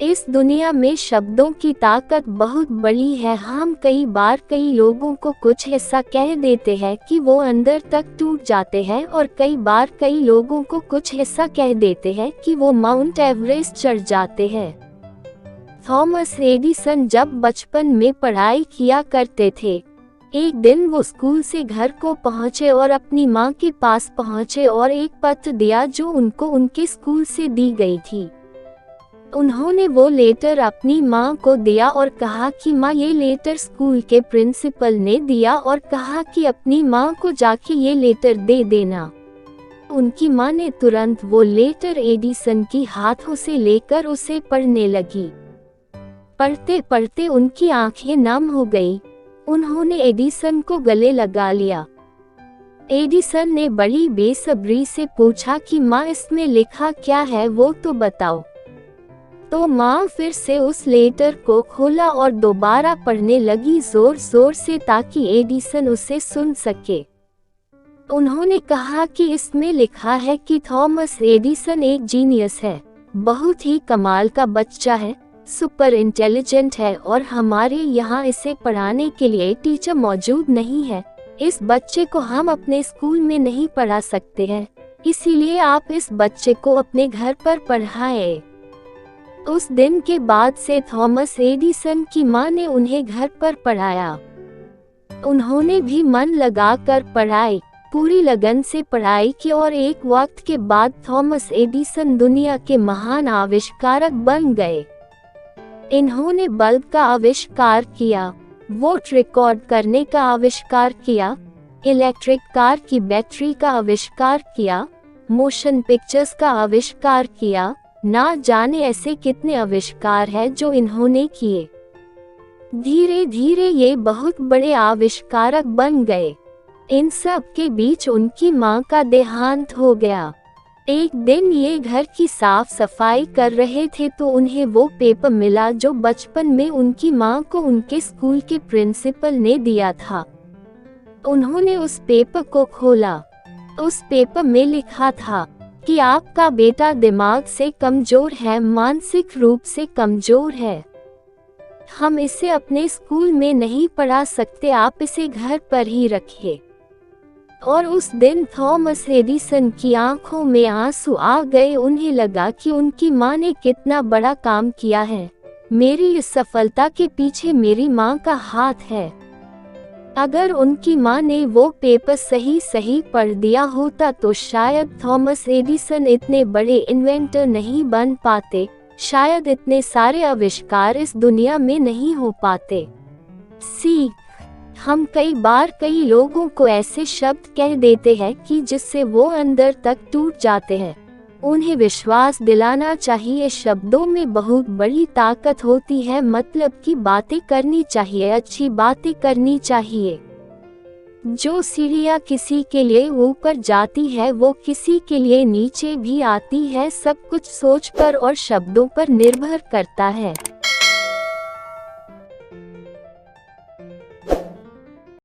इस दुनिया में शब्दों की ताकत बहुत बड़ी है। हम कई बार कई लोगों को कुछ ऐसा कह देते हैं कि वो अंदर तक टूट जाते हैं, और कई बार कई लोगों को कुछ ऐसा कह देते हैं कि वो माउंट एवरेस्ट चढ़ जाते हैं। थॉमस एडिसन जब बचपन में पढ़ाई किया करते थे, एक दिन वो स्कूल से घर को पहुंचे और अपनी माँ के पास पहुंचे और एक पत्र दिया जो उनको उनके स्कूल से दी गई थी। उन्होंने वो लेटर अपनी माँ को दिया और कहा कि माँ, ये लेटर स्कूल के प्रिंसिपल ने दिया और कहा कि अपनी माँ को जाके ये लेटर दे देना। उनकी माँ ने तुरंत वो लेटर एडिसन की हाथों से लेकर उसे पढ़ने लगी। पढ़ते पढ़ते उनकी आंखें नम हो गई। उन्होंने एडिसन को गले लगा लिया। एडिसन ने बड़ी बेसब्री से पूछा कि माँ, इसमें लिखा क्या है, वो तो बताओ। तो माँ फिर से उस लेटर को खोला और दोबारा पढ़ने लगी जोर जोर से, ताकि एडिसन उसे सुन सके। उन्होंने कहा कि इसमें लिखा है कि थॉमस एडिसन एक जीनियस है, बहुत ही कमाल का बच्चा है, सुपर इंटेलिजेंट है, और हमारे यहाँ इसे पढ़ाने के लिए टीचर मौजूद नहीं है। इस बच्चे को हम अपने स्कूल में नहीं पढ़ा सकते हैं, इसीलिए आप इस बच्चे को अपने घर पर पढ़ाएं। उस दिन के बाद से थॉमस एडिसन की माँ ने उन्हें घर पर पढ़ाया। उन्होंने भी मन लगाकर पढ़ाई, पूरी लगन से पढ़ाई की, और एक वक्त के बाद थॉमस एडिसन दुनिया के महान आविष्कारक बन गए। इन्होंने बल्ब का आविष्कार किया, वोट रिकॉर्ड करने का आविष्कार किया, इलेक्ट्रिक कार की बैटरी का आविष्कार किया, मोशन पिक्चर्स का आविष्कार किया। ना जाने ऐसे कितने आविष्कार हैं जो इन्होंने किए। धीरे धीरे ये बहुत बड़े आविष्कारक बन गए। इन सब के बीच उनकी माँ का देहांत हो गया। एक दिन ये घर की साफ सफाई कर रहे थे तो उन्हें वो पेपर मिला जो बचपन में उनकी माँ को उनके स्कूल के प्रिंसिपल ने दिया था। उन्होंने उस पेपर को खोला। उस पेपर में लिखा था कि आपका बेटा दिमाग से कमजोर है, मानसिक रूप से कमजोर है, हम इसे अपने स्कूल में नहीं पढ़ा सकते, आप इसे घर पर ही रखिए। और उस दिन थॉमस एडिसन की आंखों में आंसू आ गए। उन्हें लगा कि उनकी माँ ने कितना बड़ा काम किया है। मेरी इस सफलता के पीछे मेरी माँ का हाथ है। अगर उनकी माँ ने वो पेपर सही सही पढ़ दिया होता तो शायद थॉमस एडिसन इतने बड़े इन्वेंटर नहीं बन पाते, शायद इतने सारे आविष्कार इस दुनिया में नहीं हो पाते। सीख, हम कई बार कई लोगों को ऐसे शब्द कह देते हैं कि जिससे वो अंदर तक टूट जाते हैं। उन्हें विश्वास दिलाना चाहिए, शब्दों में बहुत बड़ी ताकत होती है, मतलब की बातें करनी चाहिए, अच्छी बातें करनी चाहिए। जो सीढ़ियाँ किसी के लिए ऊपर जाती है वो किसी के लिए नीचे भी आती है। सब कुछ सोच पर और शब्दों पर निर्भर करता है।